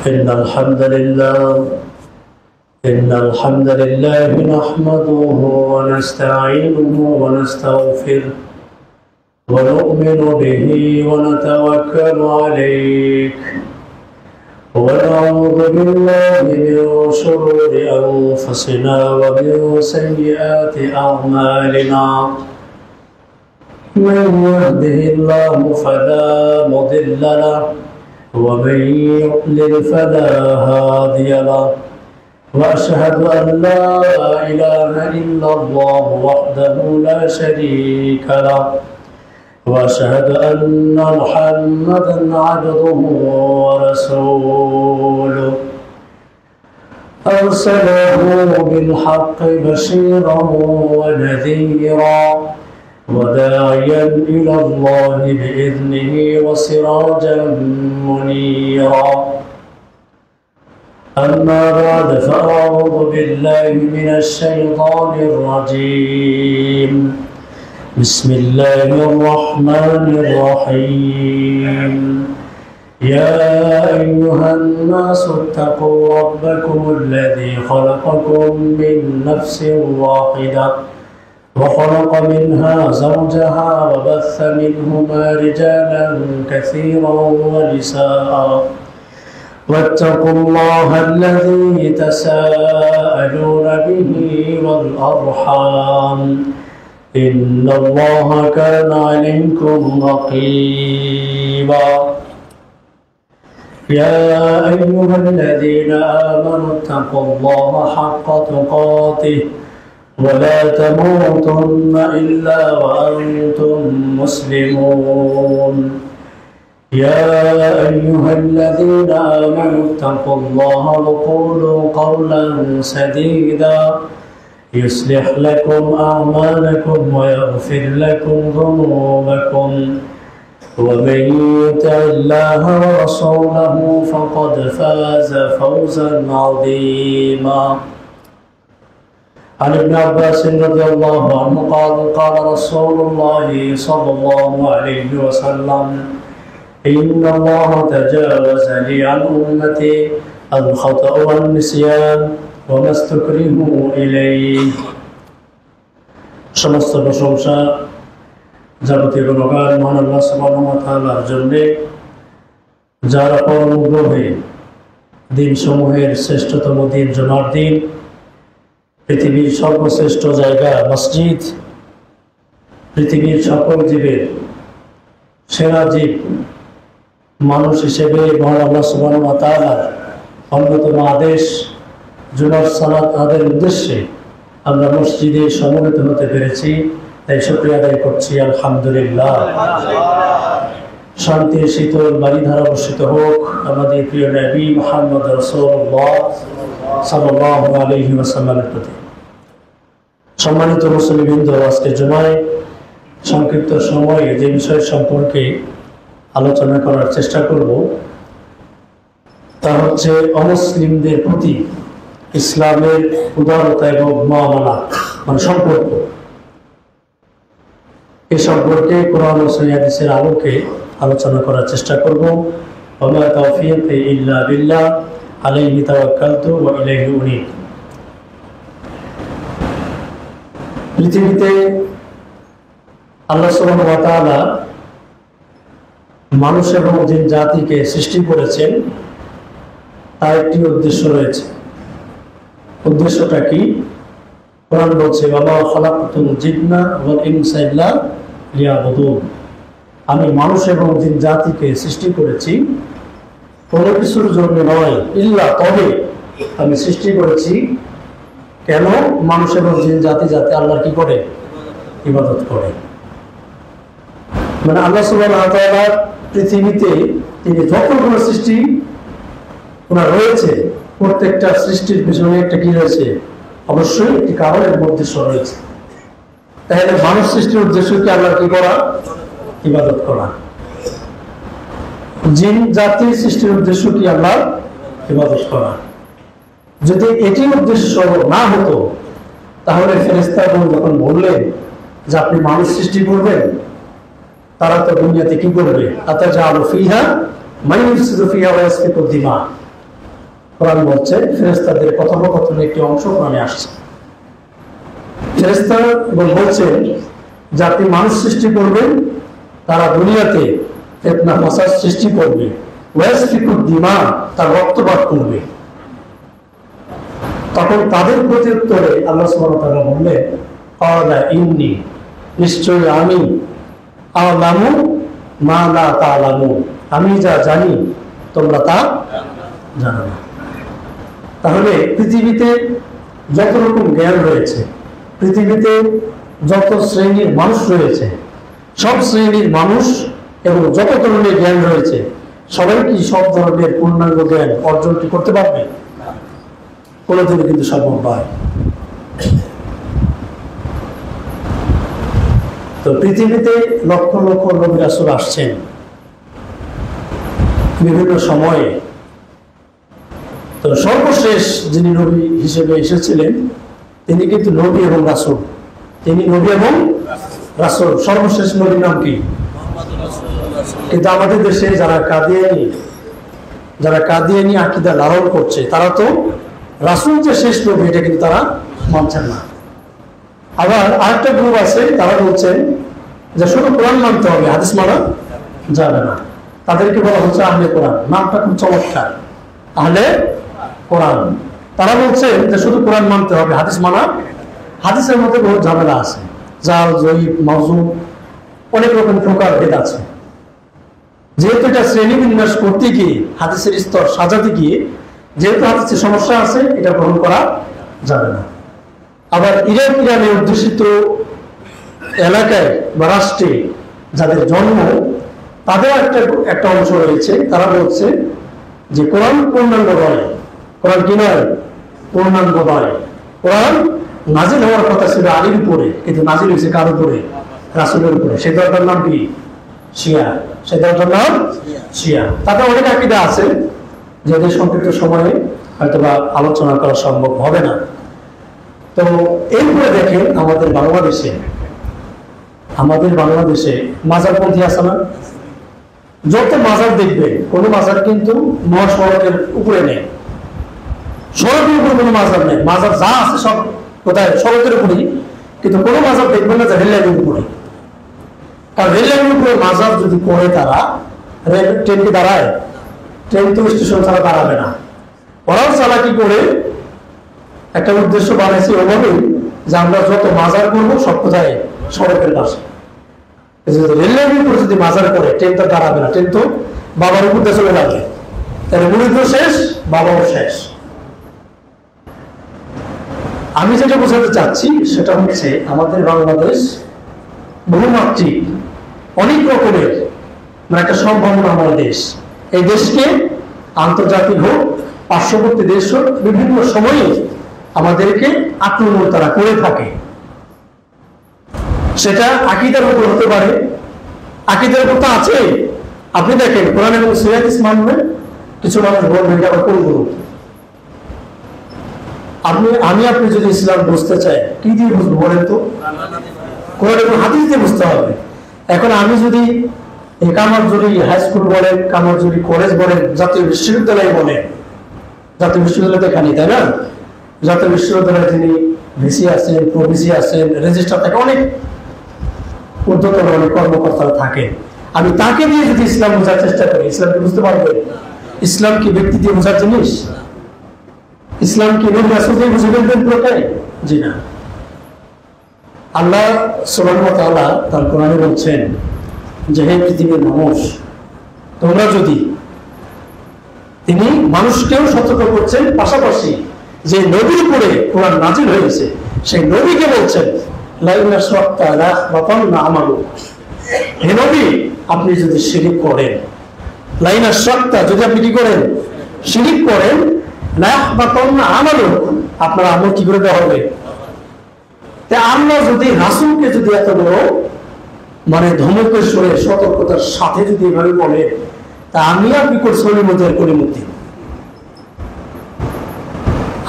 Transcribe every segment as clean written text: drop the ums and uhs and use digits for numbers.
إن الحمد لله نحمده ونستعينه ونستغفره ونؤمن به ونتوكل عليه ونعوذ بالله من شرور أنفسنا ومن سيئات أعمالنا من يهده الله فلا مضل له ومن يضلل فلا هادي له وأشهد أن لا إله إلا الله وحده لا شريك له وأشهد أن محمدا عبده ورسوله أرسله بالحق بشيرا ونذيرا وداعيا إلى الله بإذنه وسراجا منيرا أما بعد فأعوذ بالله من الشيطان الرجيم بسم الله الرحمن الرحيم يا أيها الناس اتقوا ربكم الذي خلقكم من نفس واحدة وخلق منها زوجها وبث منهما رجالا كثيرا ونساء واتقوا الله الذي تساءلون به والأرحام إن الله كان عليكم رقيبا يا أيها الذين آمنوا اتقوا الله حق تقاته ولا تموتن إلا وأنتم مسلمون يا أيها الذين آمنوا اتقوا الله وقولوا قولا سديدا يصلح لكم أعمالكم ويغفر لكم ذنوبكم ومن يطع الله ورسوله فقد فاز فوزا عظيما عن ابن عباس رضي الله عنه قال قال رسول الله صلى الله عليه وسلم إن الله تجاوز لي عن أمتي الخطأ والنسيان وما استكرهوا إليه সমস্ত প্রশংসা যাবতীয় গুণগান মহান আল্লাহ সুবহানাহু ওয়া তাআলার জন্য, যার অপার অনুগ্রহে দিনসমূহের শ্রেষ্ঠতম দিন জুমার দিন, পৃথিবীর সর্বশ্রেষ্ঠ জায়গা মসজিদ, পৃথিবীর সকল জীবের সেরা জীব মানুষ হিসেবে মহান আল্লাহ সুবহানাহু ওয়া তাআলার অন্যতম আদেশ জুমার সালাত আদায়ের উদ্দেশ্যে আমরা মসজিদে সমবেত হতে পেরেছি, তাই শুকরিয়া আদায় করছি আলহামদুলিল্লাহ। শান্তির শীতল বাড়িধারা বর্ষিত হোক আমাদের প্রিয় নবী মুহাম্মদ রাসূলুল্লাহ সাল্লাল্লাহু আলাইহি ওয়াসাল্লামের প্রতি। সম্মানিত মুসলিমবৃন্দ, আজকে জুমায় সংক্ষিপ্ত সময়ে যে বিষয় সম্পর্কে আলোচনা করার চেষ্টা করব তা হচ্ছে অমুসলিমদের প্রতি ইসলামের উদারতা এবং মুআমালা, মানে সম্পর্ক। এ সম্পর্কে কোরআন ও সহিহ হাদিসের আলোকে আলোচনা করার চেষ্টা করব। ওয়া মা তাওফীকি ইল্লা বিল্লাহ আলাইহি তাওয়াক্কালতু ওয়া ইলাইহি উনীব। পৃথিবীতে আল্লাহ সুবহানাহু ওয়া তাআলা মানুষ এবং জিন জাতিকে সৃষ্টি করেছেন, তার একটি উদ্দেশ্য রয়েছে। উদ্দেশ্যটা কি? কোরআন বলছে ওয়া মা খালাকতুল জিন্না ওয়াল ইনসা ইল্লা লিয়াবুদুন। আমি মানুষ এবং জিন জাতিকে সৃষ্টি করেছি কোনো কিছুর জন্য নয়, ইল্লা তবে আমি সৃষ্টি করেছি কেন? মানুষ এবং জিন জাতি যাতে আল্লাহর কি করে? ইবাদত করে। মানে আল্লাহ সুবহানাহু ওয়া তাআলা পৃথিবীতে তিনি যতগুলো সৃষ্টি ওনার রয়েছে, প্রত্যেকটা সৃষ্টির পিছনে একটা কি রয়েছে? অবশ্যই একটি কারণের উদ্দেশ্য রয়েছে। তাহলে মানুষ সৃষ্টির উদ্দেশ্য কি? আল্লাহর কি করা? ইবাদত করা। জিন জাতির সৃষ্টির উদ্দেশ্য কি? আল্লাহর ইবাদত করা। যদি এটি উদ্দেশ্য না হতো তাহলে ফেরেশতাগণ যখন বললেন যে আপনি মানুষ সৃষ্টি করবেন, তারা তো দুনিয়াতে কি করবে? আতাজালু ফিহা মান ইউফসিদু ফিহা ওয়া ইয়াসফিকু দিমা। কোরআন বলছে ফেরেশতাদের কথোপকথনের একটি অংশ কোরআনে আসছে। ফেরেশতা বলছেন যে আপনি মানুষ সৃষ্টি করবেন, তারা দুনিয়াতে ফিতনা ফাসাদ সৃষ্টি করবে, ওয়াসফিকুদ দিমা, তার রক্তপাত করবে। তখন তাদের প্রতি উত্তরে আল্লাহ সুবহানাহু ওয়া তাআলা বললেন, ক্বালা ইন্নী, নিশ্চয়ই আমি, আ'লামু মা লা তা'লামুন, আমি যা জানি তোমরা তা জানো না। তাহলে পৃথিবীতে যত রকম জ্ঞান রয়েছে, পৃথিবীতে যত শ্রেণীর মানুষ রয়েছে, সব শ্রেণীর মানুষ এবং যত ধরনের জ্ঞান রয়েছে, সবাই কি সব ধরনের পূর্ণাঙ্গ জ্ঞান অর্জনটি করতে পারবে? কোনোদিনও কিন্তু সম্ভব নয়। তো পৃথিবীতে লক্ষ লক্ষ নবী রাসূল আসছেন বিভিন্ন সময়ে। তো সর্বশেষ যিনি নবী হিসেবে এসেছিলেন তিনি কিন্তু নবী এবং রাসূল, তিনি নবী এবং রাসূল। সর্বশেষ নবীর নাম কি? কিন্তু আমাদের দেশে যারা কাদিয়ানি আকীদা লালন করছে, তারা তো রাসূল যে শেষ নবী এটা কিন্তু তারা মানছেন না। আবার আরেকটা গ্রুপ আছে, তারা বলছেন যে শুধু কোরআন মানতে হবে, হাদিস মানা যাবে না। তাদেরকে বলা হচ্ছে আহলে কোরআন। নামটা খুব চমৎকার, আহলে কোরআন। তারা বলছেন যে শুধু কোরআন মানতে হবে, হাদিস মানা। হাদিসের মধ্যে বহু ঝামেলা আছে, জাল, জয়ীফ, মাওযু, অনেক রকম প্রকার ভেদ আছে। যেহেতু এটা শ্রেণী বিন্যাস করতে গিয়ে, হাদিসের স্তর সাজাতে গিয়ে যেহেতু হাদিসের সমস্যা আছে, এটা গ্রহণ করা যাবে না। আবার ইরানে অধ্যুষিত এলাকায় বা রাষ্ট্রে যাদের জন্ম, তাদের একটা অংশ রয়েছে, তারা বলছে যে কোরআন পূর্ণাঙ্গ নয়। কোরআন কি নয়? পূর্ণাঙ্গ নয়। কোরআন নাজিল হওয়ার কথা ছিল আলীর উপরে, কিন্তু নাজিল হয়েছে কার উপরে? রাসূলের উপরে। সেই দলটার নাম কি? শিয়া। সেই দলটার নাম শিয়া। তাতে অনেক আকীদা আছে, যাদের সংক্ষিপ্ত সময়ে হয়তোবা আলোচনা করা সম্ভব হবে না। তো এরপরে দেখেন আমাদের বাংলাদেশে মাজারপন্থী আছে না? যত মাজার দেখবে, কোনো মাজার কিন্তু মহাসড়কের উপরে নেই, সড়কের উপরে কোনো মাজার নেই। মাজার যা আছে সব কোথায়? সড়কের উপরেই। কিন্তু কোনো মাজার দেখবেন না যে রেল লাইনের উপরে। কারণ রেল লাইনের উপরে মাজার যদি করে, তারা ট্রেন কি দাঁড়ায়? ট্রেন তো স্টেশন ছাড়া দাঁড়াবে না। ওরাও চালাকি করে একটা উদ্দেশ্য বানাইছে ওভাবেই যে আমরা যত মাজার করবো সব কোথায়? সড়কের পাশে। রেল লাইনের উপরে যদি মাজার করে, ট্রেন তো দাঁড়াবে না, ট্রেন তো বাবার উপর দিয়ে চলে যাবে। তাহলে মুরিদও শেষ, বাবাও শেষ। আমি যেটা বোঝাতে চাচ্ছি সেটা হচ্ছে আমাদের বাংলাদেশ বহুমাত্রিক, অনেক রকমের একটা সম্ভাবনাময় দেশ। এই দেশকে আন্তর্জাতিক হোক, পার্শ্ববর্তী দেশ হোক, বিভিন্ন সময়ে আমাদেরকে আক্রমণ তারা করে থাকে। সেটা আকীদার উপর হতে পারে। আকীদার উপর তো আছে। আপনি দেখেন কোরআন এবং সহিহ হাদিস মানবেন, কিছু মানুষ বলবেন এটা আবার কোন গ্রুপ? আপনি যদি ইসলাম বুঝতে চাই, কি দিয়ে বুঝবো বলেন তো? কোরআন এবং হাদিস দিয়ে বুঝতে হবে। এখন আমি যদি কামারজুরি হাই স্কুল বলেন, কামারজুরি কলেজ বলেন, জাতীয় বিশ্ববিদ্যালয় বলেন, জাতীয় বিশ্ববিদ্যালয় তো এখানেই, তাই না? জাতীয় বিশ্ববিদ্যালয়ে তিনি ভিসি আছেন, প্রভিসি আছেন, রেজিস্ট্রার থাকে, অনেক ঊর্ধ্বতন অনেক কর্মকর্তারা থাকেন। আমি তাকে দিয়ে যদি ইসলাম বোঝার চেষ্টা করি, ইসলামকে বুঝতে পারবে? ইসলাম কি ব্যক্তি দিয়ে বোঝার জিনিস? ইসলাম কি নবী রাসূল দিয়ে বুঝে ফেলবেন পুরোটাই? জি না। আল্লাহ সুবহানাহু ওয়া তাআলা তার কোরআনে বলছেন যে হে পৃথিবীর মানুষ, তোমরা যদি, তিনি মানুষকেও সতর্ক করছেন, পাশাপাশি যে নবীর উপরে কোরআন নাজিল হয়েছে সেই নবীকে বলছেন লাইনা শাক্কা লা বাতান্না আমালু, হে নবী আপনি যদি শিরক করেন, লাইনা শাক্কা, যদি আপনি কি করেন? শিরক করেন, লা বাতান্না আমালু, আপনার আমল কি করে দেওয়া হবে? তা আমরা যদি রাসূলকে যদি এত বড় ধমকের সরে সতর্কতার সাথে যদি এভাবে বলে, তা আমি আপনি করছি মধ্যে করিমতি।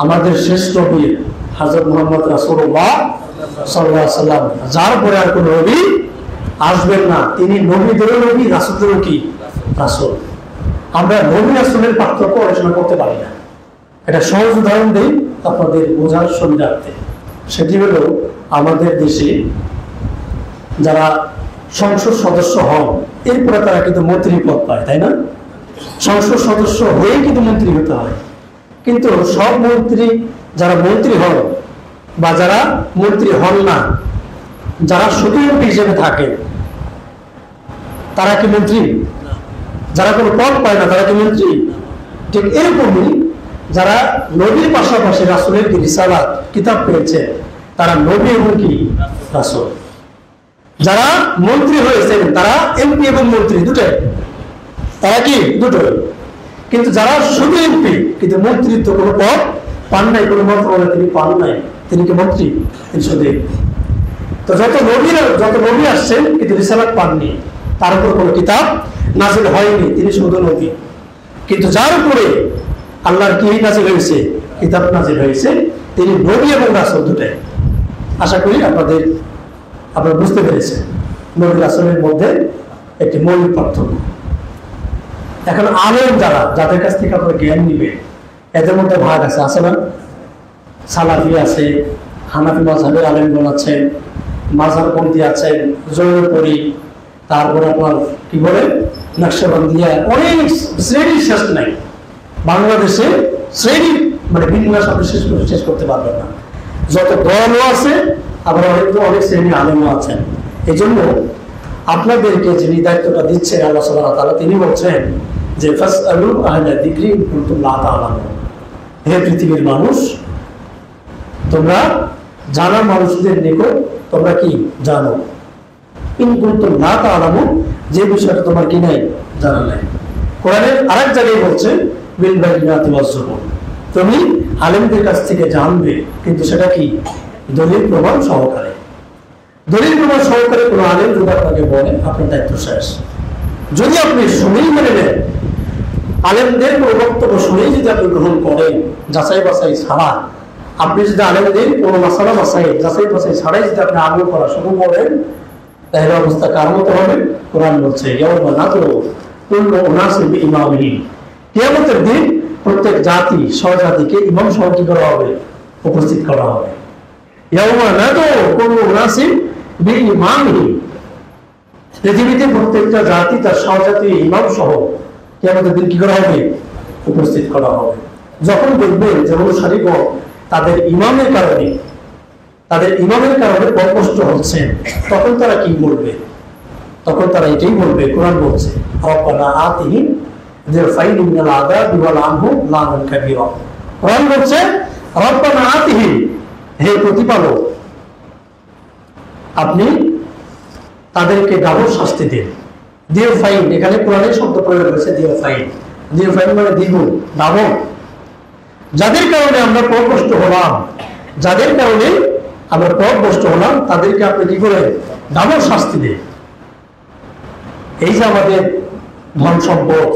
আমাদের শ্রেষ্ঠ নবী হযরত মুহাম্মদ রাসূলুল্লাহ সাল্লাল্লাহু আলাইহি ওয়াসাল্লাম, যার পরে আর কোন নবী আসবেন না। তিনি নবীদেরও নবী, রাসূলদেরও কি রাসূল। আমরা নবী রাসূলের পার্থক্য আলোচনা করতে পারি না। একটা সহজ উদাহরণ দিই আপনাদের বোঝার সুবিধার্থে। সেটি হলো আমাদের দেশে যারা সংসদ সদস্য হন এরপরে তারা কিন্তু মন্ত্রী পদ পায়, তাই না? সংসদ সদস্য হয়ে কিন্তু মন্ত্রী হতে হয়। কিন্তু সব মন্ত্রী যারা মন্ত্রী হন বা যারা মন্ত্রী হন না, যারা শুধু এমপি হিসেবে থাকে তারা কি মন্ত্রী? যারা কোনো পদ পায় না তারা কি মন্ত্রী? ঠিক এরকমই যারা নবীর পাশাপাশি রাসূলের কি রিসালাত কিতাব পেয়েছে তারা নবী এবং কি রাসূল। যারা মন্ত্রী হয়েছেন তারা এমপি এবং মন্ত্রী দুটোই, তারা কি দুটোই। কিন্তু যারা শুধু এমপি কিন্তু মন্ত্রিত্ব কোনো পদ পান নাই, কোনো মন্ত্রণালয় তিনি পান নাই, তিনি কি মন্ত্রী? তিনি শুধু তো যত নবী আসছেন কিন্তু রিসালাত পাননি, তার উপর কোনো কিতাব নাজিল হয়নি, তিনি শুধু নবী। কিন্তু যার উপরে আল্লাহর কি নাজিল হয়েছে, কিতাব নাজিল হয়েছে, তিনি নবী এবং রাসূল দুটাই। আশা করি আপনারা বুঝতে পেরেছেন নবী রাসূলের মধ্যে একটি মৌলিক পার্থক্য। এখন আলেম যাদের কাছ থেকে আপনারা জ্ঞান নিবে এদের মধ্যে ভাগ আছে না? সালাফি আছে, হানাফি মাযহাবের আলেমগণ আছেন, মাযহাবপন্থী আছেন, জৈনপরি, তারপরে আপনার কি বলে নকশবন্দিয়া, অনেক শ্রেণীর শেষ নাই। বাংলাদেশে শ্রেণী মানে বিন্যাস আপনি শেষ করতে পারবেন না। যত দলও আছে আবার অনেক শ্রেণীর আলেমও আছেন। এই জন্য আপনাদেরকে যিনি দায়িত্বটা দিচ্ছেন আল্লাহ সুবহানাহু ওয়া তাআলা, তিনি বলছেন যে ফাসআলু আহলা যিকরি ইন কুনতুম লা তা'লামুন। হে পৃথিবীর মানুষ, তোমরা জানা মানুষদের নিকট তোমরা কি জানো, ইন কুনতুম লা তা'লামুন, যে বিষয়টা তোমার কি নাই, জানা নাই। কোরআনের আরেক জায়গায় বলছে বিল বাইনাতি ওয়াজ জুবুর, তুমি আলেমদের কাছ থেকে জানবে কিন্তু সেটা কি দলিল প্রমাণ সহকারে। দলিল প্রমাণ সহকারে কোনো আলেম যদি আপনাকে বলে আপনার দায়িত্ব শেষ। যদি আপনি শুনেই মেনে নেন, আলেমদের কোনো বক্তব্য শুনেই যদি আপনি গ্রহণ করেন যাচাই বাছাই ছাড়া, আপনি যদি আলেমদের কোনো মাসালা যাচাই বাছাই ছাড়াই যদি আপনি আমল করা শুরু করেন, তাহলে অবস্থা কার মতো হবে? কোরআন বলছে ইয়াউমা নাদউ কুল্লু উনাসিন বিইমামিহিম, কিয়ামতের দিন প্রত্যেক জাতি স্বজাতিকে ইমাম সহ কি করা হবে? উপস্থিত করা হবে। ইয়াউমা নাদউ কুল্লু উনাসিন বিইমামিহিম, পৃথিবীতে প্রত্যেকটা জাতি তার স্বজাতি ইমাম সহ কিয়ামতের দিন কি করা হবে? উপস্থিত করা হবে। যখন দেখবেন যে অনুসারীগণ তাদের ইমামের কারণে পথভ্রষ্ট হচ্ছেন, তখন তারা কি বলবে? তখন তারা এটাই বলবে, কোরআন বলছে রব্বানা আতিহিম যিরফাইন মিনাল আযাবি ওয়াল আনহুম লানান কাবীরা। কোরআন বলছে রব্বানা আতিহিম, হে প্রতিপালক আপনি তাদেরকে ডাবল শাস্তি দিন। যিরফাইন, এখানে কোরআনের শব্দ প্রয়োগ করেছে যিরফাইন মানে দ্বিগুণ, ডাবল। যাদের কারণে আমরা পথভ্রষ্ট হলাম তাদেরকে আপনি কি করে ডাবল শাস্তি দেন। এই যে আমাদের ধন সম্পদ,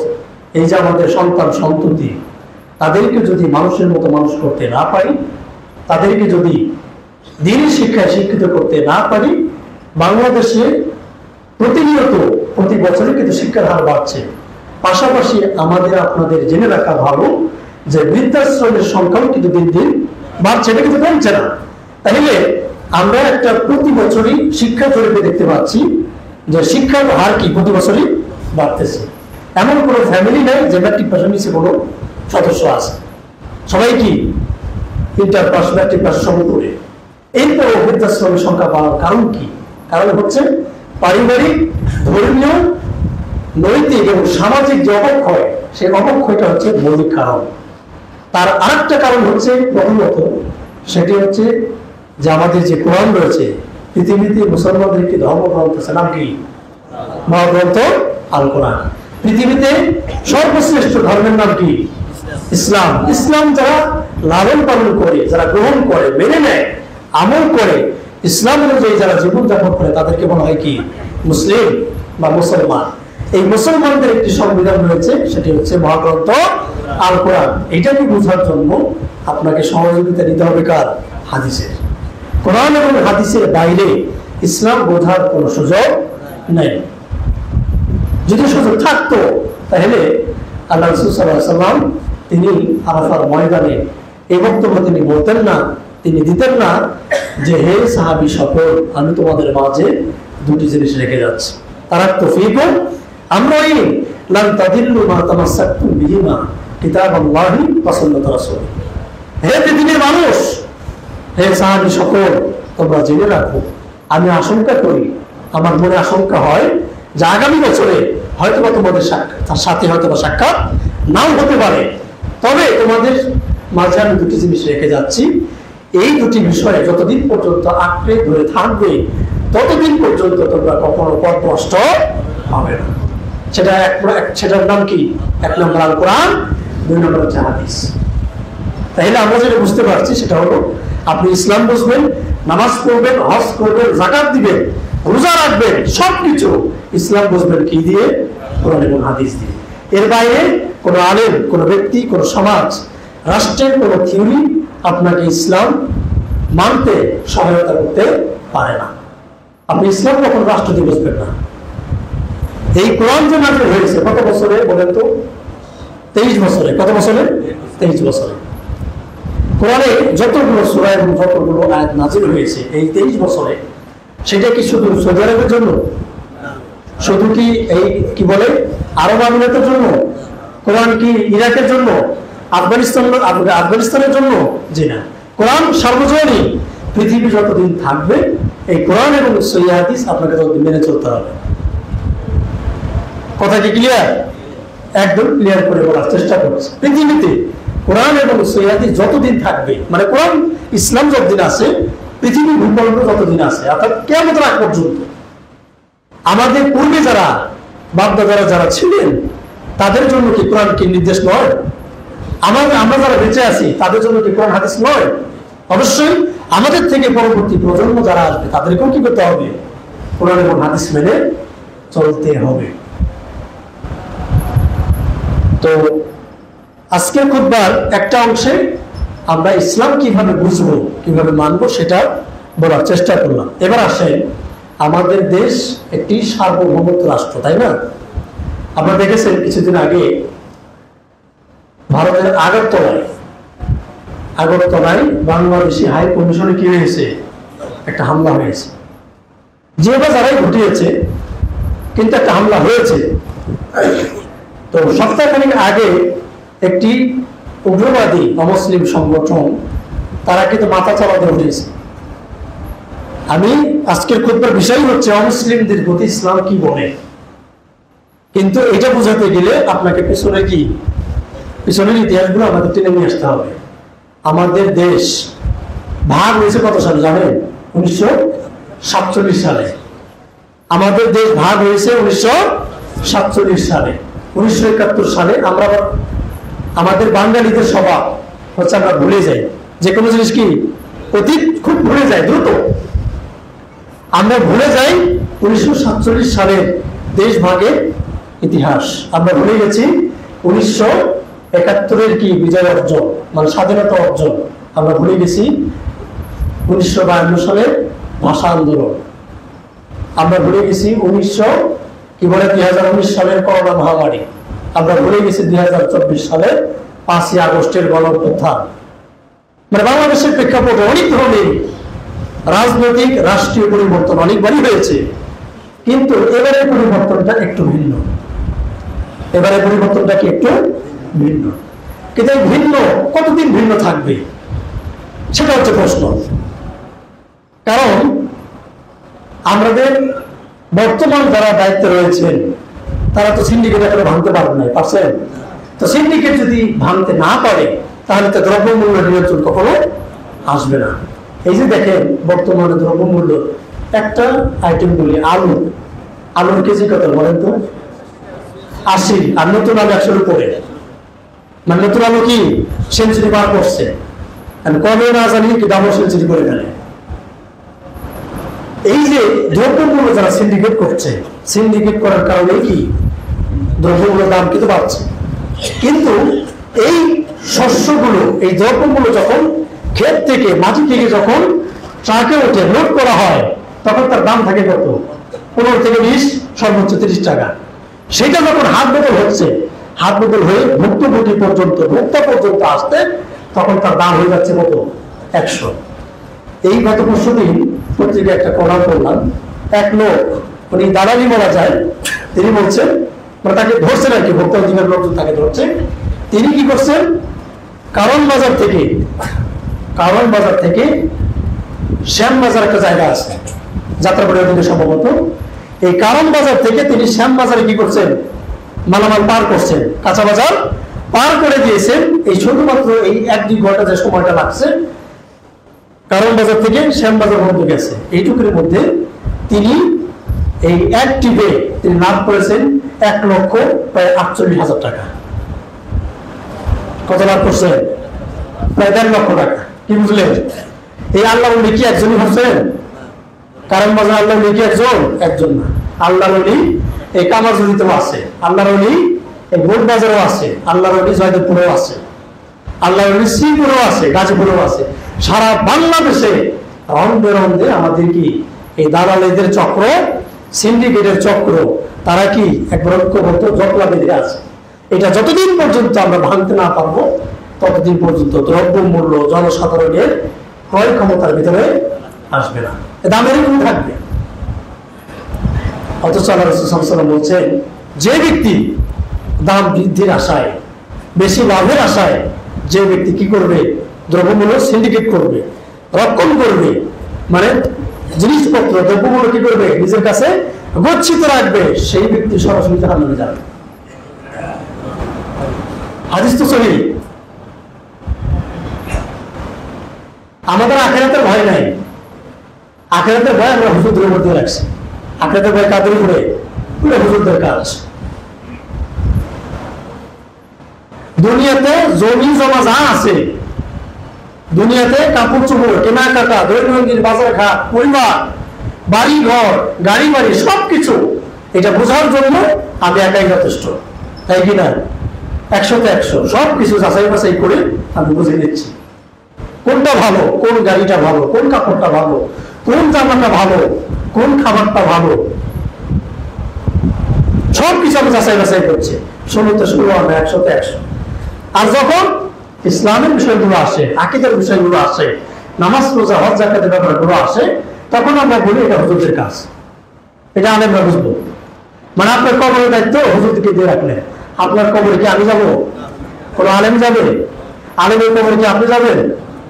এই যে আমাদের সন্তান সন্ততি, তাদেরকে যদি মানুষের মতো মানুষ করতে না পারি, তাদেরকে যদি দ্বীনি শিক্ষায় শিক্ষিত করতে না পারি, বাংলাদেশে প্রতিনিয়ত প্রতি বছরে কিন্তু শিক্ষার হার বাড়ছে। পাশাপাশি আমাদের আপনাদের জেনে রাখা ভালো যে বৃদ্ধাশ্রমের সংখ্যাও কিন্তু দিন দিন বাড়ছে, এটা কিন্তু কমছে না। তাহলে আমরা একটা প্রতি বছরই শিক্ষা জরিপে দেখতে পাচ্ছি যে শিক্ষার হার কি প্রতি বছরই বাড়তেছে। এমন কোনো ফ্যামিলি নেই যে ম্যাট্রিক পাশের নিচে কোনো সদস্য আছে, সবাই কি ইন্টার পাস ম্যাট্রিক পাস সব করে। এরপর বৃদ্ধাশ্রমের সংখ্যা বাড়ার কারণ কি? কারণ হচ্ছে পারিবারিক, ধর্মীয়, নৈতিক এবং সামাজিক যে অবক্ষয়, সেই অবক্ষয়টা হচ্ছে মৌলিক কারণ। তার আরেকটা কারণ হচ্ছে প্রথমত সেটি হচ্ছে যে আমাদের যে কোরআন রয়েছে, পৃথিবীতে মুসলমানদের একটি ধর্মগ্রন্থ আছে, নাম কি? মহাগ্রন্থ আল কোরআন। পৃথিবীতে সর্বশ্রেষ্ঠ ধর্মের নাম কি? ইসলাম। ইসলাম যারা লালন পালন করে, যারা গ্রহণ করে, মেনে নেয়, আমল করে, ইসলাম অনুযায়ী যারা জীবনযাপন করে, তাদেরকে বলা হয় কি? মুসলিম বা মুসলমান। এই মুসলমানদের একটি সংবিধান রয়েছে, সেটি হচ্ছে মহাগ্রন্থ আল কোরআন। এটাকে বোঝার জন্য আপনাকে সহযোগিতা নিতে হবে কার? হাদিসের। কোরআন এবং হাদিসের বাইরে ইসলাম বোঝার কোনো সুযোগ নেই। যদি সুযোগ থাকতো তাহলে আল্লাহ রাসূল সাল্লাল্লাহু আলাইহি ওয়াসাল্লাম তিনি আরাফার ময়দানে এই বক্তব্য তিনি বলতেন না, তিনি দিতেন না যে হে সাহাবী সকল, আমি তোমাদের মাঝে দুটি জিনিস রেখে যাচ্ছি। তারাক্তু ফীকুম আমরাইন লান তাদিল্লু মা তামাসসাকতুম বিহিমা কিতাবাল্লাহি ওয়া সুন্নাত রাসূল। হে পৃথিবীর মানুষ, হে সাহাবী সকল, তোমরা জেনে রাখো, আমি আশঙ্কা করি, আমার মনে আশঙ্কা হয় যে আগামী বছরে হয়তো তোমাদের সাথে হয়তো সাক্ষাৎ নাও হতে পারে, তবে তোমাদের মাঝে আমি দুটি জিনিস রেখে যাচ্ছি। এই দুটি বিষয়ে যতদিন পর্যন্ত আঁকড়ে ধরে থাকবে ততদিন পর্যন্ত তোমরা কখনো পথভ্রষ্ট হবে না। সেটার নাম কি? এক নম্বর আল কোরআন, দুই নম্বর হচ্ছে হাদিস। তাহলে আমরা যেটা বুঝতে পারছি সেটা হলো, আপনি ইসলাম বুঝবেন, নামাজ পড়বেন, হজ করবেন, যাকাত দিবেন, রোজা রাখবেন, সবকিছু ইসলাম বুঝবেন কি দিয়ে? কোরআন এবং হাদিস দিয়ে। এর বাইরে কোনো আলেম, কোনো ব্যক্তি, কোনো সমাজ, রাষ্ট্রের কোনো থিওরি আপনাকে ইসলাম মানতে সহায়তা করতে পারে না। আপনি ইসলাম কখন রাষ্ট্র দিয়ে বুঝবেন না। এই কোরআন যে নাজিল হয়েছে কত বছরে বলেন তো? 23 বছরে। কত বছরে? 23 বছরে। কোরআনে যতগুলো সূরা এবং যতগুলো আয়াত নাজিল হয়েছে এই 23 বছরে, সেটা কি শুধু সৌদি আরবের জন্য? শুধু কি এই কি বলে আরব আমিরাতের জন্য? কোরআন কি ইরাকের জন্য, আফগানিস্তানের জন্য? জি না, কোরআন সার্বজনীন। পৃথিবী যতদিন থাকবে এই কোরআন এবং সহিহ হাদিস আপনাকে ততদিন মেনে চলতে হবে। কথা কি ক্লিয়ার? একদম ক্লিয়ার করে বলার চেষ্টা করছি। পৃথিবীতে কোরআন এবং সহিহ হাদিস যতদিন থাকবে, মানে কোরআন ইসলাম যতদিন আছে, পৃথিবী ভূখণ্ড যতদিন আছে, অর্থাৎ কিয়ামতের আগ পর্যন্ত আমাদের পূর্বে যারা বাপ-দাদারা যারা ছিলেন তাদের জন্য কি কোরআন কি নির্দেশ নয়? আমরা যারা বেঁচে আছি তাদের জন্য কি কোরআন হাদিস নয়? অবশ্যই আমাদের থেকে পরবর্তী প্রজন্ম যারা আসবে তাদেরকেও কি করতে হবে? কোরআন এবং হাদিস মেনে চলতে হবে। তো আজকের খুতবার একটা অংশে আমরা ইসলাম কিভাবে বুঝবো, কিভাবে মানবো সেটা বলার চেষ্টা করলাম। এবার আসেন, আমাদের দেশ একটি সার্বভৌমত্ব রাষ্ট্র, তাই না? আপনারা দেখেছেন কিছুদিন আগে ভারতের আগরতলায় বাংলাদেশি হাই কমিশনে কি হয়েছে? একটা হামলা হয়েছে। যে বা যারাই ঘটিয়েছে, কিন্তু একটা হামলা হয়েছে। তো সপ্তাহখানেক আগে একটি উগ্রবাদী অমুসলিম সংগঠন তারা কিন্তু মাথা চালাতে উঠেছে। আমি আজকের খুতবার বিষয় হচ্ছে অমুসলিমদের প্রতি ইসলাম কি বলে। কিন্তু এটা বোঝাতে গেলে আপনাকে পিছনের ইতিহাসগুলো আমাদের টেনে নিয়ে আসতে হবে। আমাদের দেশ ভাগ হয়েছে কত সালে জানেন? 1947 সালে। আমাদের দেশ ভাগ হয়েছে 1947 সালে। 1971 সালে আমরা, আমাদের বাঙালিদের স্বভাব হচ্ছে আমরা ভুলে যাই যে কোনো জিনিস, কি অতীত খুব ভুলে যায় দ্রুত। আমরা ভুলে যাই 1947 সালের দেশ ভাগের ইতিহাস। আমরা ভুলে গেছি 1971 কি বিজয় অর্জন, মানে স্বাধীনতা অর্জন। আমরা ভুলে গেছি 1952 সালের ভাষা আন্দোলন। আমরা ভুলে গেছি 2019 সালের করোনা মহামারী। আমরা ভুলে গেছি 2024 সালের 5ই আগস্টের গণঅভ্যুত্থান। মানে বাংলাদেশের প্রেক্ষাপটে অনেক ধরনের রাজনৈতিক রাষ্ট্রীয় পরিবর্তন অনেকবারই হয়েছে, কিন্তু এবারের পরিবর্তনটা একটু ভিন্ন। এবারের পরিবর্তনটা কি একটু ভিন্ন, কিন্তু এই ভিন্ন কতদিন ভিন্ন থাকবে সেটা হচ্ছে প্রশ্ন। কারণ আমাদের বর্তমান যারা দায়িত্বে রয়েছেন তারা তো সিন্ডিকেট করে ভাঙতে পারবে না, পারছেন? তো সিন্ডিকেট যদি ভাঙতে না পারে তাহলে তো দ্রব্যমূল্য নিয়ন্ত্রণ কখনো আসবে না। এই যে দেখেন বর্তমানে দ্রব্যমূল্য, একটা আইটেম বলি, আলুর কেজি কত বলেন তো? 80, আর নতুন আলু 100-র উপরে। মানে নতুন আলু কি সেঞ্চুরি পার করছে, কবে না জানি কি ডাবল সেঞ্চুরি করে ফেলে। এই যে দ্রব্যমূল্য যারা সিন্ডিকেট করছে, সিন্ডিকেট করার কারণে কি দ্রব্যমূল্যের দাম কিন্তু বাড়ছে। কিন্তু এই শস্যগুলো, এই দ্রব্যমূল্য যখন ক্ষেত থেকে, মাটি থেকে যখন ট্রাকে উঠে লোড করা হয় তখন তার দাম থাকে কত? 15 থেকে 20, সর্বোচ্চ 30 টাকা। সেটা যখন হাত বদল হচ্ছে, হাত বদল হয়ে ভুক্তভোগী পর্যন্ত ভোক্তা পর্যন্ত আসতে তখন তার দাম হয়ে যাচ্ছে কত 100। এই গত পরশুদিন পত্রিকা একটা কলাম করলাম, এক লোক উনি দালালি মারা যায়, তিনি বলছেন মানে তাকে ধরছেন আর কি, ভোক্তা অধিকার লোকজন তাকে ধরছে, তিনি কি করছেন কারণ বাজার থেকে শ্যাম বাজার একটা জায়গা আছে যাত্রাবাড়ির দিকে সম্ভবত, এই কারণ বাজার থেকে তিনি শ্যাম বাজারে কি করছেন মালামাল পার করছেন, কাঁচা বাজার পার করে দিয়েছেন। এই শুধুমাত্র এই 1-2 ঘন্টা যে সময়টা লাগছে কারণ বাজার থেকে শ্যাম বাজার মধ্যে গেছে, এইটুকুর মধ্যে তিনি এই এক টিপে তিনি লাভ করেছেন 1,48,000 টাকা। কত লাভ করছেন? প্রায় 1.5 লক্ষ টাকা। কি বুঝলেন? এই আল্লাহ ওলি কি একজনই হচ্ছেন? কারণ বাজার আল্লাহ ওলি কি একজন না। আল্লাহ ওলি এই কামারজুরিতেও আছে, আল্লাহ ওলি এই বোট বাজারেও আছে, আল্লাহ ওলি জয়দেবপুরেও আছে, আল্লাহ ওলি শ্রীপুরেও আছে, গাজীপুরেও আছে। সারা বাংলাদেশে রং বেরঙে আমাদের কি এই দালালেদের চক্র, সিন্ডিকেটের চক্র, তারা কি একবার ঐক্যবদ্ধ জটলা বেঁধে আছে। এটা যতদিন পর্যন্ত আমরা ভাঙতে না পারবো ততদিন পর্যন্ত দ্রব্য মূল্য জনসাধারণের ক্রয় ক্ষমতার ভিতরে আসবে না, দামের কম থাকবে। অথচ আল্লাহ রাসূল সাল্লাল্লাহু আলাইহি ওয়াসাল্লাম বলছেন, যে ব্যক্তি দাম বৃদ্ধির আশায়, বেশি লাভের আশায় যে ব্যক্তি কি করবে, দ্রব্যমূল্য সিন্ডিকেট করবে, রক্ষণ করবে, মানে জিনিসপত্র দ্রব্যমূল্য কি করবে নিজের কাছে গচ্ছিত রাখবে, সেই ব্যক্তি সরাসরি জাহান্নামে যাবে। হাদিস তো সহিহ। আমাদের আখিরাতের ভয় নাই, আখিরাতের ভয় আমরা হুজুরদের মধ্যে রাখছি। আখিরাতের ভয় কাদের উপরে? পুরো হুজুরদের কাজ। দুনিয়াতে জমি জমা যা আছে, দুনিয়াতে কাপড় চোপড় কেনাকাটা, দৈনন্দিন বাজার ঘাট, পরিবার, বাড়ি ঘর, গাড়ি বাড়ি সবকিছু এটা বোঝার জন্য আমি একাই যথেষ্ট, তাই কিনা? 100তে 100 সবকিছু যাচাই বাছাই করে আমি বুঝে নিচ্ছি কোনটা ভালো, কোন গাড়িটা ভালো, কোন কাপড়টা ভালো, কোন জামাটা ভালো, কোন খাবারটা ভালো, সবকিছু আমি যাচাই বাছাই করছি। 16তে 16 আমি 100তে 100। আর যখন ইসলামের বিষয়গুলো আসে, আকীদার বিষয়গুলো আসে, নামাজ রোজা হজ যাকাতের ব্যাপারগুলো আসে, তখন আমরা বলি এটা হুজুরদের কাজ, এটা আলেমরা বুঝবো। মানে আপনার কবরের দায়িত্ব হুজুরকে দিয়ে রাখলেন, আপনার কবরে কি আমি যাবো? কোন আলেম যাবে? আলেমের কবরে কি আপনি যাবেন?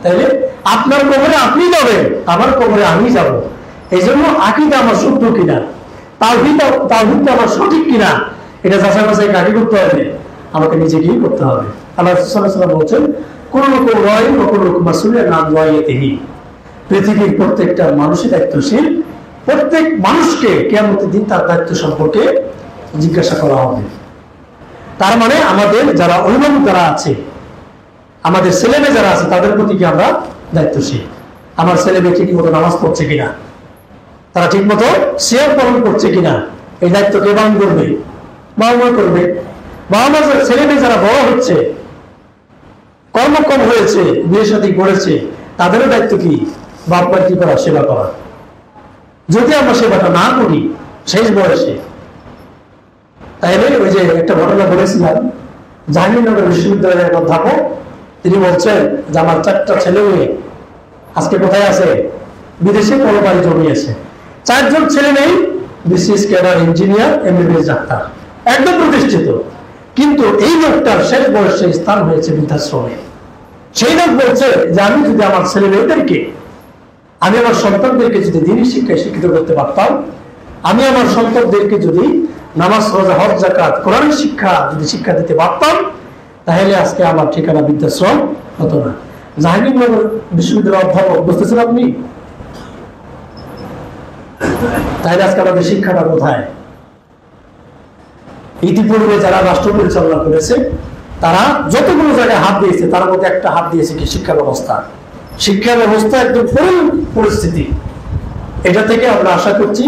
তাইলে আপনার কবরে আপনি যাবেন, আমার কবরে আমি যাব। এই জন্য আকীদা আমার শুদ্ধ কিনা, তাওহীদটা আমার সঠিক কিনা, এটা যাচাই বাছাই কাকে করতে হবে? আমাকে নিজেকেই করতে হবে। আল্লাহ রাসূল সাল্লাল্লাহু আলাইহি ওয়াসাল্লাম বলেন, কুল্লুকুম রাঈন ওয়া কুল্লুকুম মাসউলুন আন রাঈয়াতিহি। পৃথিবীর প্রত্যেকটা মানুষই দায়িত্বশীল, প্রত্যেক মানুষকে কিয়ামতের দিন তার দায়িত্ব সম্পর্কে জিজ্ঞাসা করা হবে। তার মানে আমাদের যারা অভিভাবক যারা আছে, আমাদের ছেলে মেয়ে যারা আছে, তাদের প্রতি কি আমরা দায়িত্বশীল? আমার ছেলে মেয়ে ঠিক মতো নামাজ পড়ছে কিনা, তারা ঠিক মতো সিয়াম পালন করছে কিনা, এই দায়িত্ব কে পালন করবে? বাবা মা করবে। বাবা মা ছেলে মেয়ে যারা বড় হচ্ছে, কর্মক্ষম হয়েছে, বিয়ে শাদী করেছে, তাদেরও দায়িত্ব কি? বাপ মার কি করা? সেবা করা। যদি আমরা সেবাটা না করি শেষ বয়সে, তাইলে ওই যে একটা ঘটনা বলেছিলাম, জাহাঙ্গীরনগর বিশ্ববিদ্যালয়ের এক অধ্যাপক, তিনি বলছেন যে আমার 4টা ছেলে মেয়ে আজকে কোথায় আছে? বিদেশে কোনো বাড়ি জমিয়েছে। 4জন ছেলে নেই, BCS cadre, engineer, MBBS doctor, একদম প্রতিষ্ঠিত। কিন্তু এই লোকটার শেষ বয়সে স্থান হয়েছে বৃদ্ধাশ্রমে। সেই লোক বলছে যে আমি যদি আমার ছেলে মেয়েদেরকে, আমি আমার সন্তানদেরকে যদি দ্বীনি শিক্ষায় শিক্ষিত করতে পারতাম, আমি আমার সন্তানদেরকে যদি নামাজ রোজা হজ যাকাত কোরআনের শিক্ষা যদি শিক্ষা দিতে পারতাম, তাহলে আজকে আমার ঠিকানা বৃদ্ধাশ্রম হতো না। জাহাঙ্গীরনগর বিশ্ববিদ্যালয়ের অধ্যাপক, বুঝতেছেন আপনি? তাহলে আজকে আমাদের শিক্ষাটা কোথায়? ইতিপূর্বে যারা রাষ্ট্র পরিচালনা করেছে তারা যতগুলো জায়গায় হাত দিয়েছে, তার মধ্যে একটা হাত দিয়েছে কি? শিক্ষা ব্যবস্থা। শিক্ষা ব্যবস্থা একদম করুণ পরিস্থিতি। এটা থেকে আমরা আশা করছি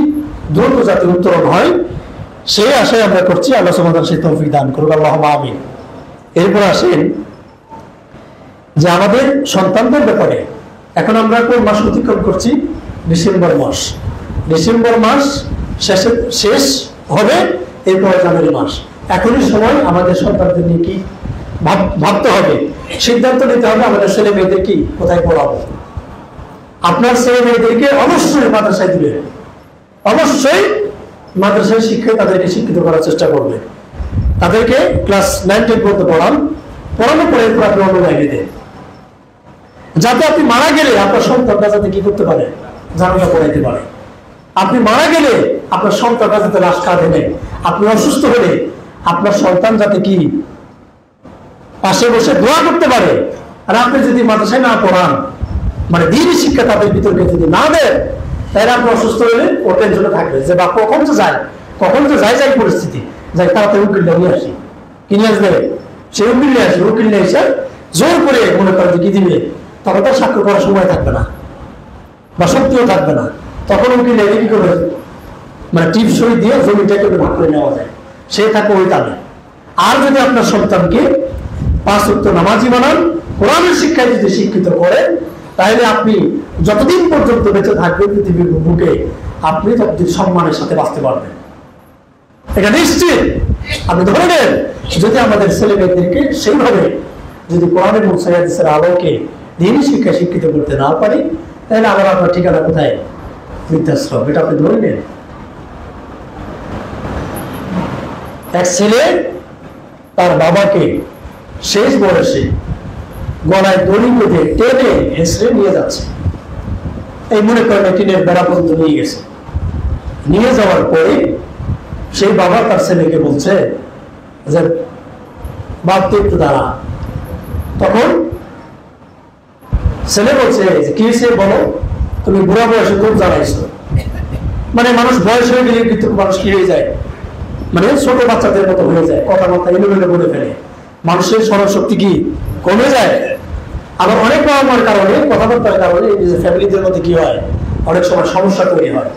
দ্রুত যাতে উত্তরণ হয়, সেই আশায় আমরা করছি। আল্লাহ সুবহানাহু সেই তৌফিক দান করুক, আল্লাহুম্মা আমিন। এরপর আসেন যে আমাদের সন্তানদের ব্যাপারে এখন আমরা কোন মাস অতিক্রম করছি? ডিসেম্বর মাস। ডিসেম্বর মাস শেষ হবে, এরপর জানুয়ারি মাস। এখনই সময় আমাদের সন্তানদের নিয়ে কি ভাবতে হবে, সিদ্ধান্ত নিতে হবে আমাদের ছেলে মেয়েদের কি কোথায় পড়াবো। আপনার ছেলে মেয়েদেরকে অবশ্যই মাদ্রাসায় দিবে, অবশ্যই মাদ্রাসায় শিক্ষায় তাদেরকে শিক্ষিত করার চেষ্টা করবে। তাদেরকে ক্লাস 9-10 পর্যন্ত পড়ানোর পরে এরপর আপনি অন্য জায়গায় দেন, যাতে আপনি মারা গেলে আপনার সন্তানটা যাতে কি করতে পারে, জানালা পড়াইতে পারে। আপনি মারা গেলে আপনার সন্তানটা যাতে লাশ কাঁধে নেয়, আপনি অসুস্থ হলে আপনার সন্তান যাতে কি পাশে বসে দোয়া করতে পারে। আর আপনি যদি মাদ্রাসায় না পড়ান, মানে দিনই শিক্ষা তাদের ভিতরকে যদি না দেন, তাহলে আপনি অসুস্থ হলে ও টেনশনে থাকবে যে বা কখন তো যায় পরিস্থিতি, যাই তাড়াতাড়ি উকিলটা নিয়ে আসি, কিনে আসবে সে উকিল নিয়ে আসে, উকিল নিয়ে এসে জোর করে মনে করেন কি দিবে, তখন তার স্বাক্ষর করার সময় থাকবে না বা শক্তিও থাকবে না। তখন উকিল এনে কি করবে, মানে টিপ সই দিয়ে জমিটাকে ভাগ করে নেওয়া যায়, সে থাকে ওই তালে। আর যদি আপনার সন্তানকে 5 ওয়াক্ত নামাজি বানান, কোরআনের শিক্ষায় যদি শিক্ষিত করেন, তাহলে আপনি যতদিন পর্যন্ত বেঁচে থাকবেন পৃথিবীর বুকে, আপনি ততদিন সম্মানের সাথে বাঁচতে পারবেন, এটা নিশ্চিত। আপনি ধরে নেন, যদি আমাদের ছেলে মেয়েদেরকে সেইভাবে যদি কোরআনের মুসাইয়াদিসের আলোকে দিনই শিক্ষা শিক্ষিত করতে না পারি, তাহলে আবার আপনার ঠিকানা কোথায়, বৃদ্ধাশ্রম। এটা আপনি ধরে নেন। এক ছেলে তার বাবাকে শেষ বয়সে গলায় দড়ি বেঁধে টেনে হেসড়ে নিয়ে যাচ্ছে। এই মনে করেন টিনের বেড়া পর্যন্ত নিয়ে গেছে। নিয়ে যাওয়ার পরে সেই বাবা তার ছেলেকে বলছে যে বাপ তো একটু দাঁড়া। তখন ছেলে বলছে কি সে বলো, তুমি বুড়া বয়সে খুব জ্বালাইছো। মানে মানুষ বয়স হয়ে গেলে কিন্তু মানুষ কি হয়ে যায়, মানে ছোট বাচ্চাদের মতো হয়ে যায়, কথা বার্তা এলোমেলো বলে ফেলে, মানুষের স্মরণশক্তি কি কমে যায়। আবার অনেক বাবার কারণে, কথাবার্তার কারণে ফ্যামিলিদের মধ্যে কি হয়, অনেক সময় সমস্যা তৈরি হয়।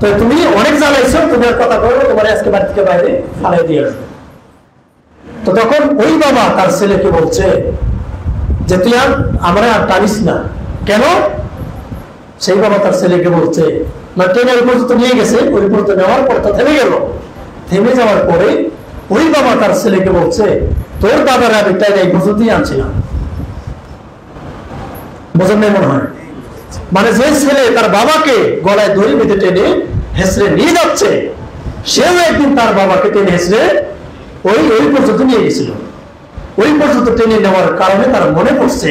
তো তুমি অনেক জ্বালাইছো, তুমি আর কথা বলবো, তোমার আজকে বাড়ি থেকে বাইরে ফালাই দিয়ে আসবে। তো তখন ওই বাবা তার ছেলেকে বলছে যে তুই আর আমরা আর টানিস না কেন। সেই বাবা তার ছেলেকে বলছে, মানে ট্রেনের উপর তো নিয়ে গেছে, ওই উপর তো নেওয়ার পর তো থেমে গেল। থেমে যাওয়ার পরে ওই বাবা তার ছেলেকে বলছে, তোর দাদার আমি তাই এই বুঝতেই আনছিলাম। বোঝেন নাই মনে হয়, মানে যে ছেলে তার বাবাকে গলায় দড়ি বেঁধে টেনে হেসড়ে নিয়ে যাচ্ছে, সেও একদিন তার বাবাকে টেনে হেসড়ে ওই পর্যন্ত নিয়ে গেছিল। ওই পর্যন্ত টেনে নেওয়ার কারণে তার মনে পড়ছে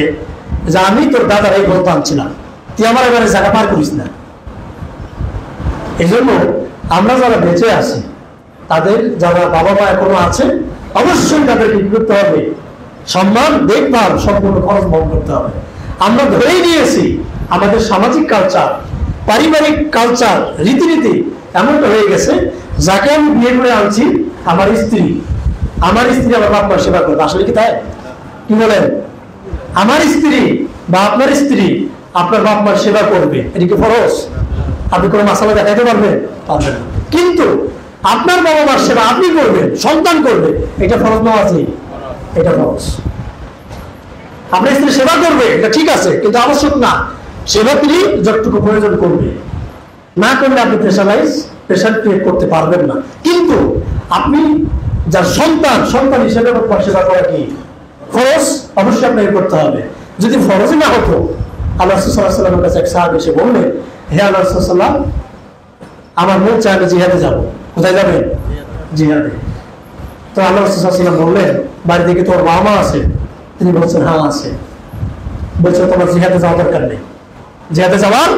যে আমি তোর দাদার এই বলতে আনছিলাম, তুই আমার এবারে জায়গা পার করিস না। এই জন্য আমরা যারা বেঁচে আছি, তাদের যারা বাবা মা এখনো আছে, অবশ্যই তাদেরকে কি করতে হবে, সম্মান দেখভাল সম্পূর্ণ খরচ বহন করতে হবে। আমরা ধরেই নিয়েছি আমাদের সামাজিক কালচার, পারিবারিক কালচার, রীতিনীতি এমনটা হয়ে গেছে, যাকে আমি বিয়ে করে আনছি আমার স্ত্রী আমার বাপ মার সেবা করবে। আসলে কি তাই? কি বলেন? আমার স্ত্রী বা আপনার স্ত্রী আপনার বাপ মার সেবা করবে, এটা কি ফরজ? আপনি কোনো মাসালা দেখাইতে পারবেন? পারবেন। কিন্তু আপনার বাবা মার সেবা আপনি করবেন, সন্তান করবে, এটা ফরজ না আছে? এটা ফরজ। আপনার স্ত্রী সেবা করবে, এটা ঠিক আছে, কিন্তু আবশ্যক না। সেবা তিনি যতটুকু প্রয়োজন করবে, না করলে আপনি প্রেশার ক্রিয়েট করতে পারবেন না। কিন্তু আপনি যার সন্তান হিসেবে সেবা করা কি ফরজ, অবশ্যই আপনাকে করতে হবে। যদি ফরজই না হতো, আল্লাহ রাসূল সাল্লাল্লাহু আলাইহি ওয়াসাল্লামের কাছে এক সাহাবী এসে বললেন, হে আল্লাহ রাসূল সাল্লাল্লাহু আলাইহি ওয়াসাল্লাম, আমার মন চায় আমি জিহাদে যাব। কোথায় যাবেন? জিহাদে। তো আল্লাহ রাসূল সাল্লাল্লাহু আলাইহি ওয়াসাল্লাম বললেন, বাড়ি থেকে তোর মা আছে? তিনি বলছেন হ্যাঁ আছে। বলছে তোমার জিহাদে যাওয়ার দরকার নেই, জিহাদে যাওয়ার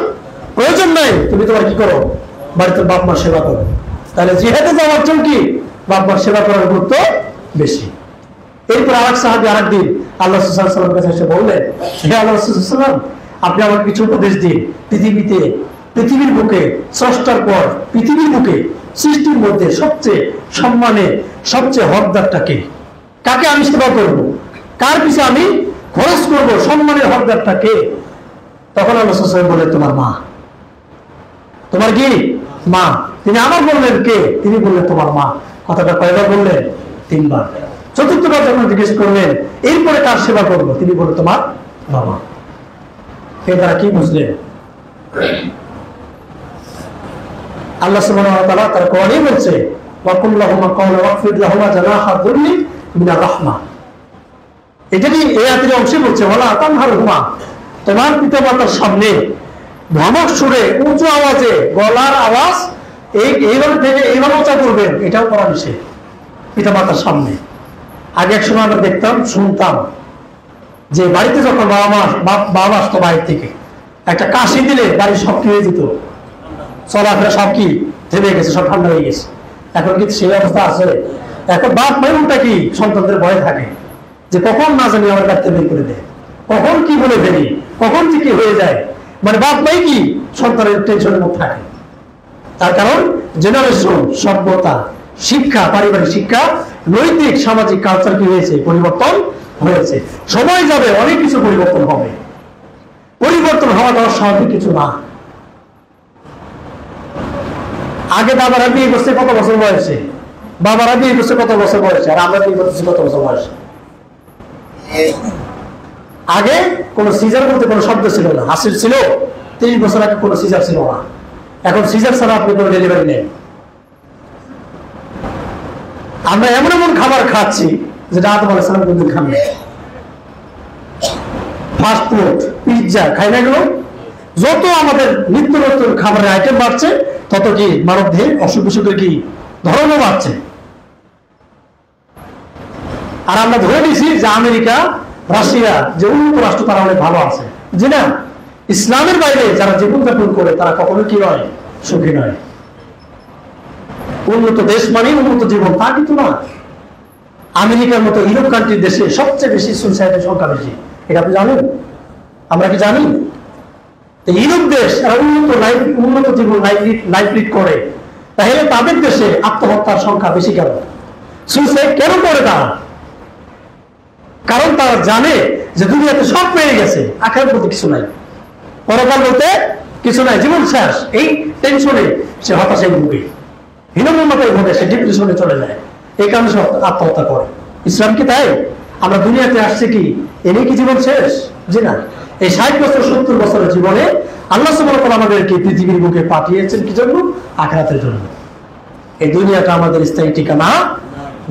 প্রয়োজন নাই, তুমি তোমার কি করো, বাড়িতে বাপ মার সেবা করো। তাহলে জিহাদে যাওয়ার জন্য কি বাপ মার সেবা করার গুরুত্ব বেশি। এরপর আরেক সাহাবী আরেকদিন আল্লাহ রাসূল সাল্লাল্লাহু আলাইহি ওয়াসাল্লামের কাছে এসে বললেন, হে আল্লাহ রাসূল সাল্লাল্লাহু আলাইহি ওয়াসাল্লাম, আপনি আমাকে কিছু উপদেশ দিন। পৃথিবীর বুকে স্রষ্টার পর পৃথিবীর বুকে সৃষ্টির মধ্যে সবচেয়ে সম্মানের সবচেয়ে হকদারটাকে, কাকে আমি সেবা করব, কার পিছনে আমি খরচ করব, সম্মানের হকদারটা কে? তখন আল্লাহ রাসূল সাল্লাল্লাহু আলাইহি ওয়াসাল্লাম বললেন, তোমার মা। তোমার কি মা? তিনি আবার বললেন কে? তিনি বললেন তোমার মা। কথাটা কয়বার বললেন? 3 বার। চতুর্থবার যখন জিজ্ঞেস করলেন এরপরে কার সেবা করবো, তিনি বললেন তোমার বাবা। এ তারা কি বুঝলেন? আল্লাহ সুবহানাহু ওয়া তাআলা তার কোরআনে বলছে ওয়াকুল লাহুমা কাওলা ওয়াগফির লাহুমা জানাহা যুল্লি মিনার রাহমা। এটা কি এই আয়াতের অংশে বলছে ওয়ালা তানহারহুমা, তোমার পিতামাতার সামনে ভ্রমক সুরে উঁচু আওয়াজে গলার আওয়াজ এইভাবে থেকে এইভাবে উঁচা করবেন, এটাও করা নিষেধ পিতামাতার সামনে। আগে এক সময় আমরা দেখতাম শুনতাম যে বাড়িতে যখন বাবা আসতো বাইরে থেকে একটা কাশি দিলে বাড়ি সব কি হয়ে যেত, চলাফেরা সব কি থেমে গেছে, সব ঠান্ডা হয়ে গেছে। এখন কিন্তু সেই অবস্থা আছে? এখন বাপ মায়েরটা কি সন্তানদের ভয় থাকে যে কখন না জানি আমার কাছে বের করে দেয়, কখন কি বলে ফেলি, কখন যে কি হয়ে যায়। মানে বাপ মাই কি সন্তানের টেনশনের মধ্যে থাকে। তার কারণ জেনারেশন, সভ্যতা, শিক্ষা, পারিবারিক শিক্ষা, নৈতিক সামাজিক কালচার কি হয়েছে, পরিবর্তন হয়েছে। সময় যাবে অনেক কিছু পরিবর্তন হবে, পরিবর্তন হওয়াটা স্বাভাবিক কিছু না। আগে বাবারা বিয়ে করছে কত বছর বয়সে, বাবারা বিয়ে করছে কত বছর বয়সে, আর আমরা বিয়ে করতেছি কত বছর বয়সে। আগে কোন সিজার বলতে কোনো শব্দ ছিল না, হাসির ছিল 30 বছর আগে কোনো সিজার ছিল না। এখন সিজার ছাড়া আপনি কোনো ডেলিভারি নেন। আমরা এমন এমন খাবার খাচ্ছি যেটা আদম আলাইহিস সালাম কোনদিন খান না। ফাস্ট ফুড, পিৎজা খাই না এগুলো। যত আমাদের নিত্য নতুন খাবারের আইটেম বাড়ছে তত কি মানব দেহে অসুখ বিসুখের কি ধরনও বাড়ছে। আর আমরা ধরে নিছি যে আমেরিকা, রাশিয়া যে উন্নত রাষ্ট্র তারা অনেক ভালো আছে। জি না, ইসলামের বাইরে যারা জীবনযাপন করে তারা কখনো কি নয়, সুখী নয়। উন্নত দেশ মানে উন্নত জীবন তা কিন্তু না। আমেরিকার মতো ইউরোপ কান্ট্রির দেশে সবচেয়ে বেশি সুইসাইডের সংখ্যা বেশি, এটা আপনি জানেন? আমরা কি জানি? ইউরোপ দেশ উন্নত জীবন লাইফ লিড করে, তাহলে তাদের দেশে আত্মহত্যার সংখ্যা বেশি কেন, সুইসাইড কেন করে তারা? কারণ তারা জানে যে দুনিয়াতে সব পেয়ে গেছে, আখেরাত বলতে কিছু নাই, পরকাল বলতে কিছু নাই, জীবন শেষ। এই টেনশনে সে হতাশায় ভুগে, হীনমন্যতায় ভোগে, সে ডিপ্রেশনে চলে যায়। এই কারণে সে আত্মহত্যা করে। ইসলাম কি তাই? আমরা দুনিয়াতে আসছে কি এনে কি জীবন শেষ? জি না। এই 60 বছর 70 বছরের জীবনে আল্লাহ সুবহানাহু ওয়া তাআলা আমাদেরকে পৃথিবীর বুকে পাঠিয়েছেন কি জন্য? আখিরাতের জন্য। এই দুনিয়াটা আমাদের স্থায়ী ঠিকানা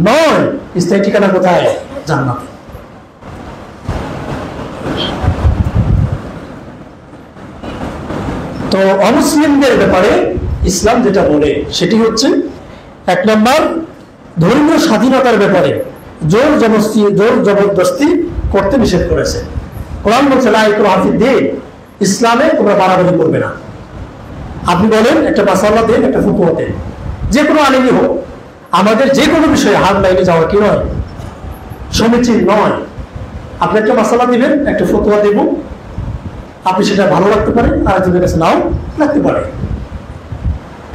নয়। স্থায়ী ঠিকানা কোথায়? জান্নাত। তো অমুসলিমদের ব্যাপারে ইসলাম যেটা বলে সেটি হচ্ছে 1 নম্বর ধর্মীয় স্বাধীনতার ব্যাপারে জোর জবরদস্তি করতে নিষেধ করেছে। কোরআন বলছে লা ইকরাহা ফিদ-দীন, ইসলামে তোমরা বাড়াবাড়ি করবে না। আপনি বলেন একটা মাসালা দেন, একটা ফতোয়া দেন, যে কোনো আলেমই হোক, আমাদের যে কোনো বিষয়ে হাত লাইনে যাওয়া কি নয়, সমীচীন নয়। আপনি একটা মাসালা দিবেন, একটা ফতোয়া দেব, আপনি সেটা ভালো লাগতে পারে, আর একজনের কাছে নাও লাগতে পারে,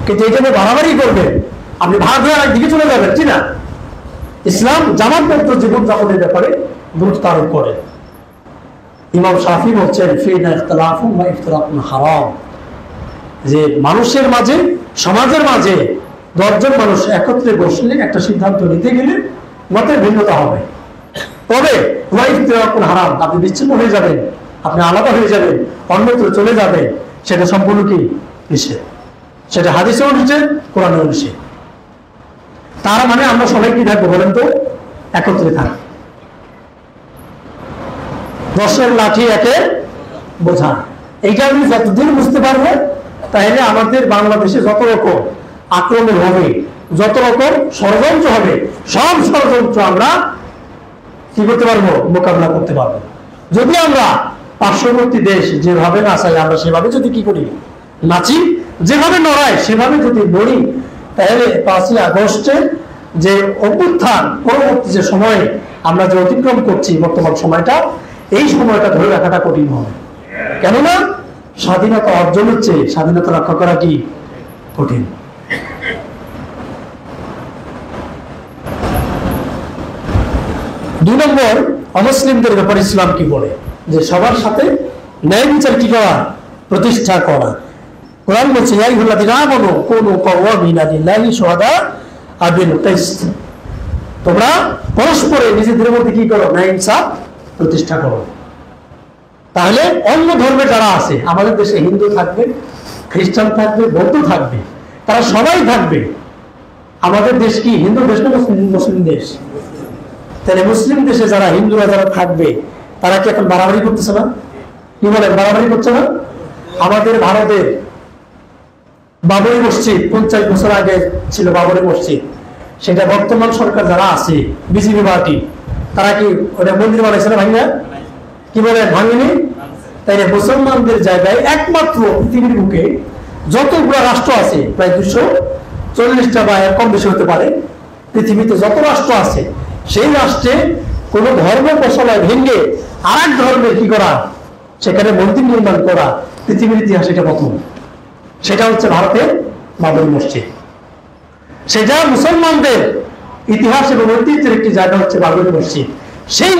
কিন্তু এই জন্য বাড়াবাড়ি করবেন, আপনি ভাগ হয়ে একদিকে চলে যাবেন। ঠিক না? ইসলাম জামাতবদ্ধ জীবন যাপনের ব্যাপারে গুরুত্ব আরোপ করে। ইমাম শাফি বলছেন ফিনা ইখতিলাফুন ওয়া ইফতিরাকুন হারাম, যে মানুষের মাঝে, সমাজের মাঝে 10 জন মানুষ একত্রে বসলে একটা সিদ্ধান্ত নিতে গেলে মতের ভিন্নতা হবে, তবে ওয়া ইফতিরাকুন হারাম, আপনি বিচ্ছিন্ন হয়ে যাবেন, আপনি আলাদা হয়ে যাবেন, অন্যত্র চলে যাবেন, সেটা সম্পূর্ণ কি নিষেধ। সেটা হাদিসেও নিষেধ, কোরআনেও নিষেধ। তার মানে আমরা সবাই কি থাকবো বলেন তো? একত্রে থাকবো। 10 লাঠি একে বোঝা, এইটা আপনি যতদিন বুঝতে পারবেন, তাহলে আমাদের বাংলাদেশে যত রকম আক্রমণ হবে, যত রকম ষড়যন্ত্র হবে, সব ষড়যন্ত্র আমরা কি করতে পারবো? মোকাবিলা করতে পারবো। যদি আমরা পার্শ্ববর্তী দেশ যেভাবে নাচাই, আমরা সেভাবে যদি কি করি, নাচি, যেভাবে নড়াই সেভাবে যদি নড়ি, তাহলে 5ই আগস্টে যে অভ্যুত্থান পরবর্তী যে সময়ে আমরা যে অতিক্রম করছি বর্তমান সময়টা, এই সময়টা ধরে রাখাটা কঠিন হবে। কেননা স্বাধীনতা অর্জন হচ্ছে, স্বাধীনতা রক্ষা করা কি কঠিন। দুই নম্বর, অমুসলিমদের ব্যাপারে ইসলাম কি বলে? যে সবার সাথে ন্যায় বিচার কি করা? প্রতিষ্ঠা করা। কোরআন বলছে ইয়া আইয়ুহাল্লাযীনা আমানু কুনু কাওয়ামিনা লিল্লাহি শুহাদা বিল কিসত, তোমরা পরস্পরের নিজেদের মধ্যে কি করো? ন্যায় ইনসাফ প্রতিষ্ঠা করো। তাহলে অন্য ধর্মে যারা আছে, আমাদের দেশে হিন্দু থাকবে, খ্রিস্টান থাকবে, বৌদ্ধ থাকবে, তারা সবাই থাকবে। আমাদের দেশ কি হিন্দু দেশ না মুসলিম দেশ? তাহলে মুসলিম দেশে যারা হিন্দুরা যারা থাকবে তারা কি এখন বাড়াবাড়ি করতেছে না? কি বলেন, বাড়াবাড়ি করছে না? আমাদের ভারতের বাবরি মসজিদ 50 বছর আগে ছিল বাবরি মসজিদ, সেটা বর্তমান সরকার যারা আছে বিজেপি পার্টি তারা কি ওটা মন্দির বানাইছে না? ভাঙিনা? কি বলেন, ভাঙিনি? তাই মুসলমানদের জায়গায় একমাত্র পৃথিবীর বুকে যতগুলো রাষ্ট্র আছে প্রায় 240টা বা এর কম বেশি হতে পারে, পৃথিবীতে যত রাষ্ট্র আছে সেই রাষ্ট্রে কোন ধর্ম মশলায় ভেঙে আর এক ধর্মের কি করা, সেখানে মন্দির নির্মাণ করা পৃথিবীর ইতিহাসে এটা প্রথম। সেটা হচ্ছে ভারতের বাবরি মসজিদ। সেটা মুসলমানদের ইতিহাস এবং ঐতিহ্যের একটি জায়গা হচ্ছে বাবরি মসজিদ। সেই